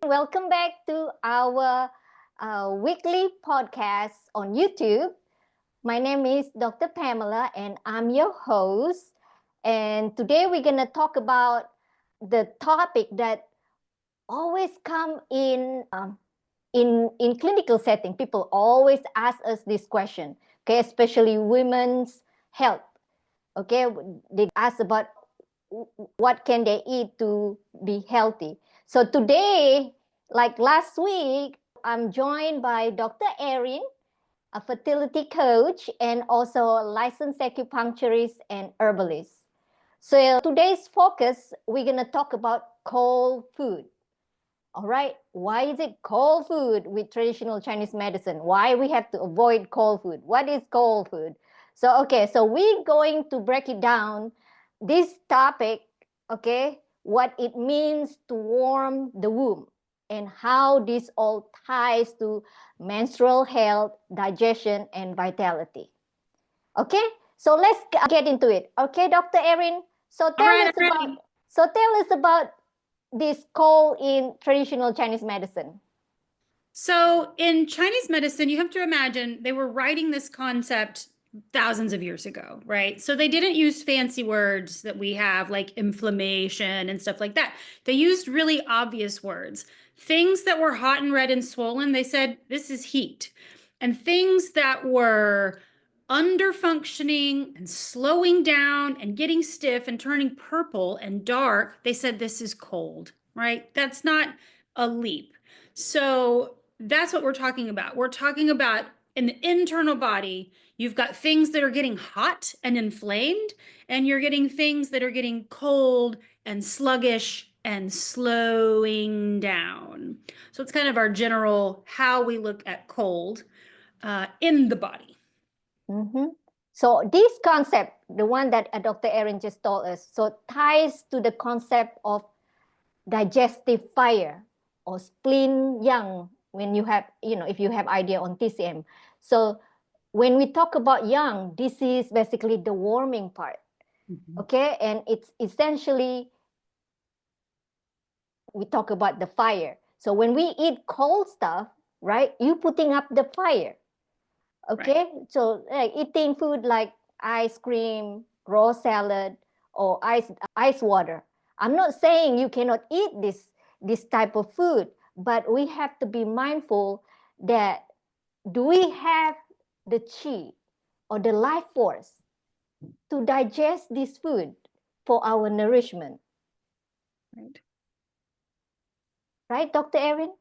Welcome back to our weekly podcast on YouTube. My name is Dr. Pamela, and I'm your host. And today we're going to talk about the topic that always come in clinical setting. People always ask us this question, okay, especially women's health. Okay, they ask about what can they eat to be healthy. So today, like last week, I'm joined by Dr. Erin, a fertility coach and also a licensed acupuncturist and herbalist. So today's focus, we're going to talk about cold food. All right, why is it cold food with traditional Chinese medicine? Why we have to avoid cold food? What is cold food? So we're going to break it down, this topic, okay, what it means to warm the womb and how this all ties to menstrual health, digestion, and vitality. Okay, so let's get into it. Okay, Dr. Erin. So All tell right, us I'm about ready. so tell us about this cold in traditional Chinese medicine. So, in Chinese medicine, you have to imagine they were writing this concept thousands of years ago, right? So, they didn't use fancy words that we have like inflammation and stuff like that. They used really obvious words. Things that were hot and red and swollen, they said, this is heat. And things that were under functioning and slowing down and getting stiff and turning purple and dark, they said, this is cold, right? That's not a leap. So, that's what we're talking about. We're talking about in the internal body, you've got things that are getting hot and inflamed, and you're getting things that are getting cold and sluggish and slowing down. So it's kind of our general how we look at cold in the body. Mm-hmm. So this concept, the one that Dr. Erin just told us, so ties to the concept of digestive fire or spleen yang when you have, if you have idea on TCM. So when we talk about yang, this is basically the warming part. Mhm. Okay, and it's essentially we talk about the fire. So when we eat cold stuff, right, you putting up the fire. Right. Okay, so eating food like ice cream, raw salad, or ice water. I'm not saying you cannot eat this type of food, but we have to be mindful that do we have the chi or the life force to digest this food for our nourishment, Right. right, Dr. Erin?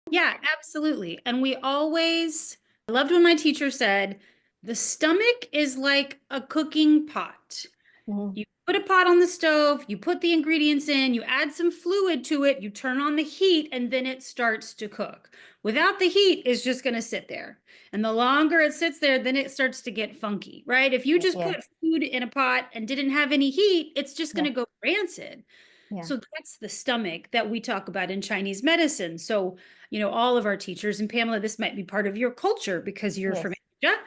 Yeah, absolutely. And I loved when my teacher said, the stomach is like a cooking pot. Mm-hmm. You put a pot on the stove, you put the ingredients in, you add some fluid to it, you turn on the heat, and then it starts to cook. Without the heat, it's just going to sit there. And the longer it sits there, then it starts to get funky, right? If you just Yeah, put food in a pot and didn't have any heat, it's just going yeah, to go rancid. yeah. So that's the stomach that we talk about in Chinese medicine. So, all of our teachers, and Pamela, this might be part of your culture because you're from Yes, Asia.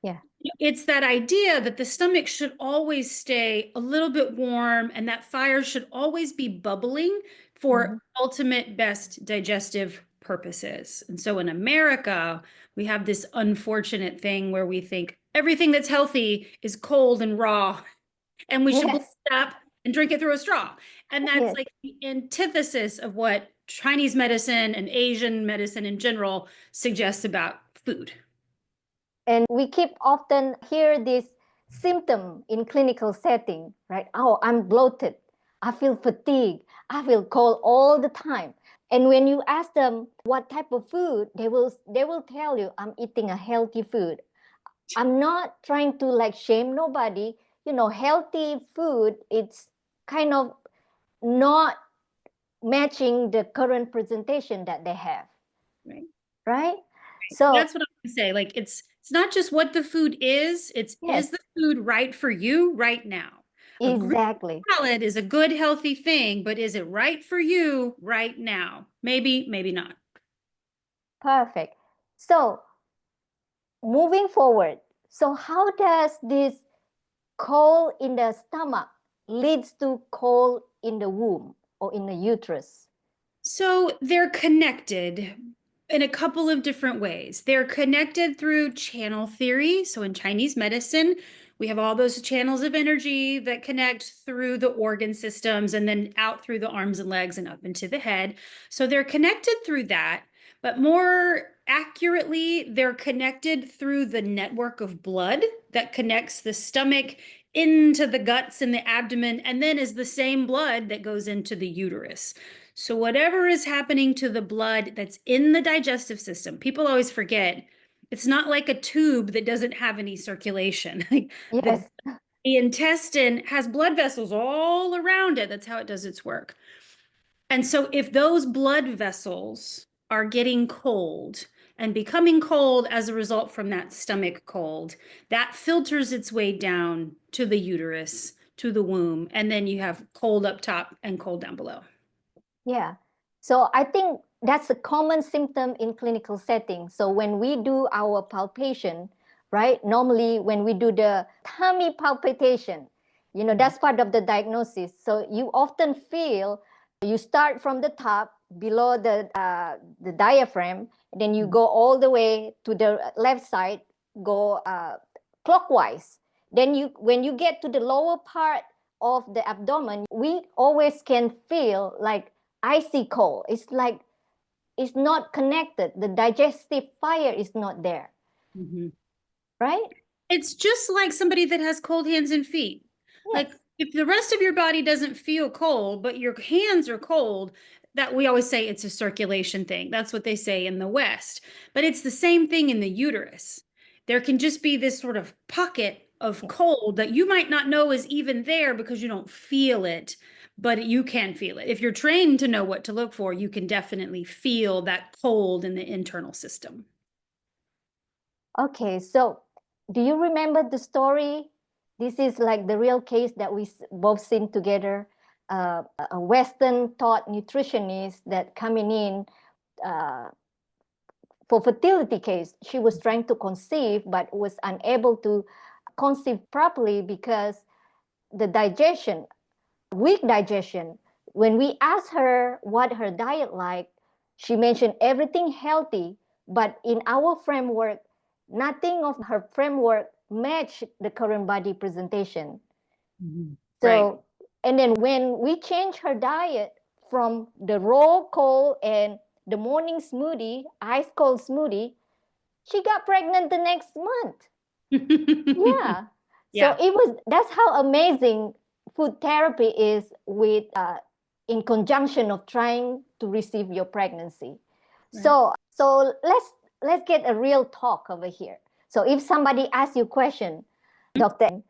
yeah. It's that idea that the stomach should always stay a little bit warm and that fire should always be bubbling Mm-hmm. for ultimate best digestive purposes. And so in America, we have this unfortunate thing where we think everything that's healthy is cold and raw and we should blend Yes, it up and drink it through a straw. And that's yes. like the antithesis of what Chinese medicine and Asian medicine in general suggests about food. And we keep often hear this symptom in clinical setting, right? Oh, I'm bloated. I feel fatigued. I feel cold all the time. And when you ask them what type of food, they will tell you, I'm eating a healthy food. I'm not trying to like shame nobody. Healthy food, it's kind of not matching the current presentation that they have, Right. right? So, That's what I'm gonna say. Like it's not just what the food it's yes, is the food right for you right now? A Greek exactly. salad is a good healthy thing, but is it right for you right now? Maybe, maybe not. Perfect. So, moving forward, so how does this cold in the stomach leads to cold in the womb or in the uterus? So they're connected in a couple of different ways. They're connected through channel theory. So in Chinese medicine, we have all those channels of energy that connect through the organ systems and then out through the arms and legs and up into the head. So they're connected through that, but more accurately, they're connected through the network of blood that connects the stomach into the guts and the abdomen, and then is the same blood that goes into the uterus. So whatever is happening to the blood that's in the digestive system, people always forget it's not like a tube that doesn't have any circulation. Like the, Yes. the intestine has blood vessels all around it. That's how it does its work. And so if those blood vessels are getting cold and becoming cold as a result from that stomach cold, that filters its way down to the uterus, to the womb, and then you have cold up top and cold down below. Yeah. So I think that's a common symptom in clinical settings. So when we do our palpation, right? Normally when we do the tummy palpitation, that's part of the diagnosis. So you often feel you start from the top below the diaphragm, then you go all the way to the left side, go clockwise. Then when you get to the lower part of the abdomen, we always can feel like icy cold. It's like it's not connected. The digestive fire is not there. Mm-hmm. Right? It's just like somebody that has cold hands and feet. Like Yes. if the rest of your body doesn't feel cold, but your hands are cold, that we always say it's a circulation thing. That's what they say in the West. But it's the same thing in the uterus. There can just be this sort of pocket of Yes. cold that you might not know is even there because you don't feel it, but you can feel it. If you're trained to know what to look for, you can definitely feel that cold in the internal system. Okay, so do you remember the story? This is like the real case that we both seen together. A Western taught nutritionist that coming in uh, for fertility case. She was trying to conceive but was unable to conceive properly because the digestion, weak digestion. When we asked her what her diet like, she mentioned everything healthy, but in our framework, nothing of her framework matched the current body presentation. Mhm. Right. So, and then when we changed her diet from the raw cold and the morning smoothie, ice cold smoothie, she got pregnant the next month. Yeah. So Yeah. that's how amazing food therapy is with in conjunction of trying to receive your pregnancy. Right. So let's get a real talk over here. So if somebody asks you a question, Dr.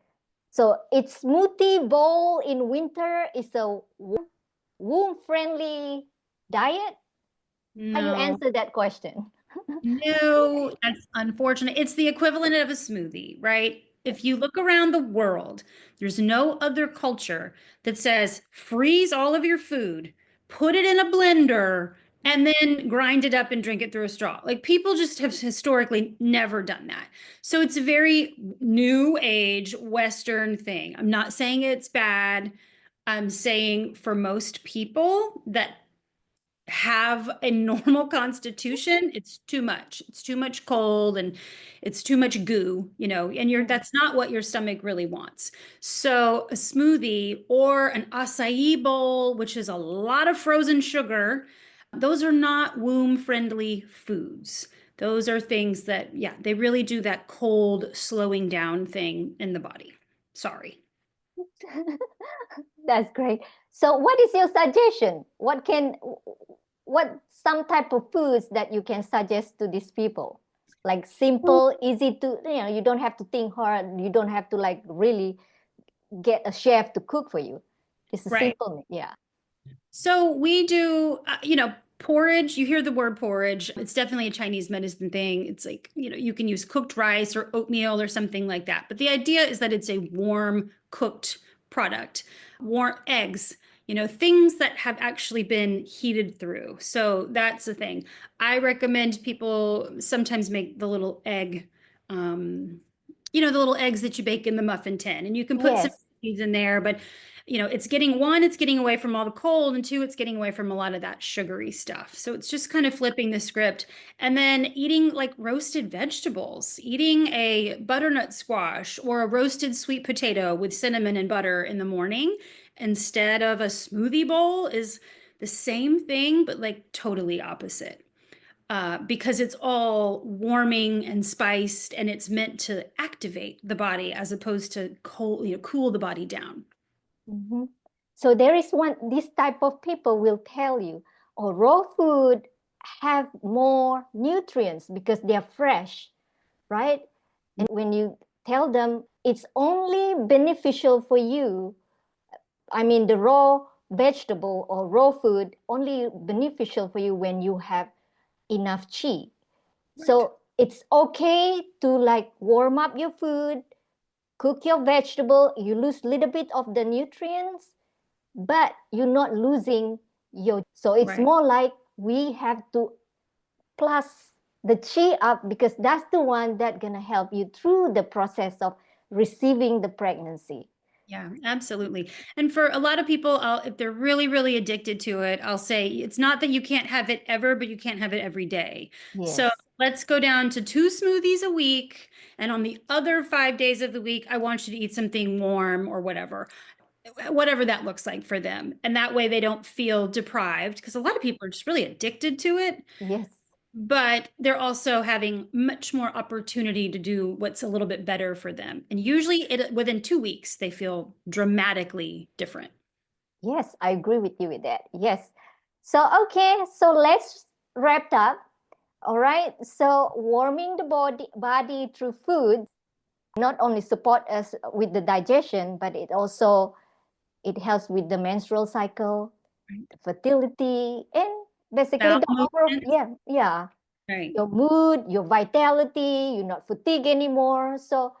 So it's smoothie bowl in winter is a womb friendly diet? How you No. answer that question? No, that's unfortunate. It's the equivalent of a smoothie, right? If you look around the world, there's no other culture that says freeze all of your food, put it in a blender, and then grind it up and drink it through a straw. Like people just have historically never done that. So it's a very new age Western thing. I'm not saying it's bad. I'm saying for most people that have a normal constitution, it's too much. It's too much cold and it's too much goo, and that's not what your stomach really wants. So a smoothie or an acai bowl, which is a lot of frozen sugar, those are not womb friendly foods. Those are things that, yeah, they really do that cold slowing down thing in the body. Sorry. That's great. So what is your suggestion? What some type of foods that you can suggest to these people? Like simple, easy to, you don't have to think hard. You don't have to like really get a chef to cook for you. It's a Right. simple, yeah. So we do, porridge. You hear the word porridge. It's definitely a Chinese medicine thing. It's like, you can use cooked rice or oatmeal or something like that. But the idea is that it's a warm cooked product. Warm eggs, things that have actually been heated through. So that's the thing. I recommend people sometimes make the little egg, the little eggs that you bake in the muffin tin, and you can put some Yes. seeds in there, but it's getting away from all the cold, and two, it's getting away from a lot of that sugary stuff. So it's just kind of flipping the script. And then eating like roasted vegetables, eating a butternut squash or a roasted sweet potato with cinnamon and butter in the morning instead of a smoothie bowl is the same thing, but like totally opposite. Because it's all warming and spiced, and it's meant to activate the body as opposed to cool the body down. Mhm. So there is this type of people will tell you, oh, raw food have more nutrients because they are fresh, right? And when you tell them it's only beneficial for you, I mean, the raw vegetable or raw food only beneficial for you when you have enough chi. Right. So it's okay to like warm up your food, cook your vegetable, you lose a little bit of the nutrients, but you're not losing your. So it's Right. more like we have to plus the chi up because that's the one that's gonna help you through the process of receiving the pregnancy. Yeah, absolutely. And for a lot of people, if they're really, really addicted to it, I'll say it's not that you can't have it ever, but you can't have it every day. So Yes. let's go down to 2 smoothies a week. And on the other 5 days of the week, I want you to eat something warm or whatever that looks like for them. And that way they don't feel deprived, because a lot of people are just really addicted to it, Yes. but they're also having much more opportunity to do what's a little bit better for them. And usually within 2 weeks, they feel dramatically different. Yes, I agree with you with that. Yes. So okay, so let's wrap up. All right. So warming the body through food not only support us with the digestion, but it helps with the menstrual cycle, Right. fertility, and basically Bowel the overall, movements. yeah, Right. your mood, your vitality, you're not fatigued anymore. So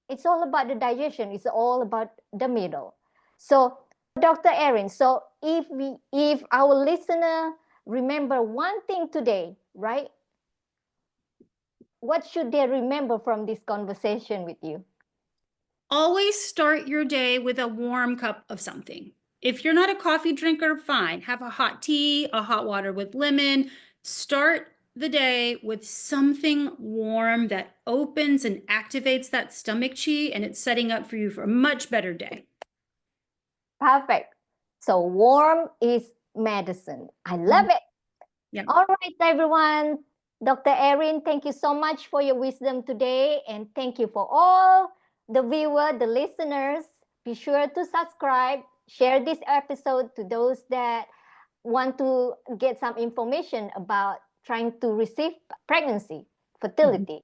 it's all about the digestion. It's all about the middle. So Dr. Erin, so if our listener remember one thing today, right? What should they remember from this conversation with you? Always start your day with a warm cup of something. If you're not a coffee drinker, fine. Have a hot tea, a hot water with lemon. Start the day with something warm that opens and activates that stomach chi, and it's setting up for you for a much better day. Perfect. So warm is medicine. I love it. Yeah. All right, everyone. Dr. Erin, thank you so much for your wisdom today. And thank you for all the viewers, the listeners. Be sure to subscribe, share this episode to those that want to get some information about trying to receive pregnancy, fertility.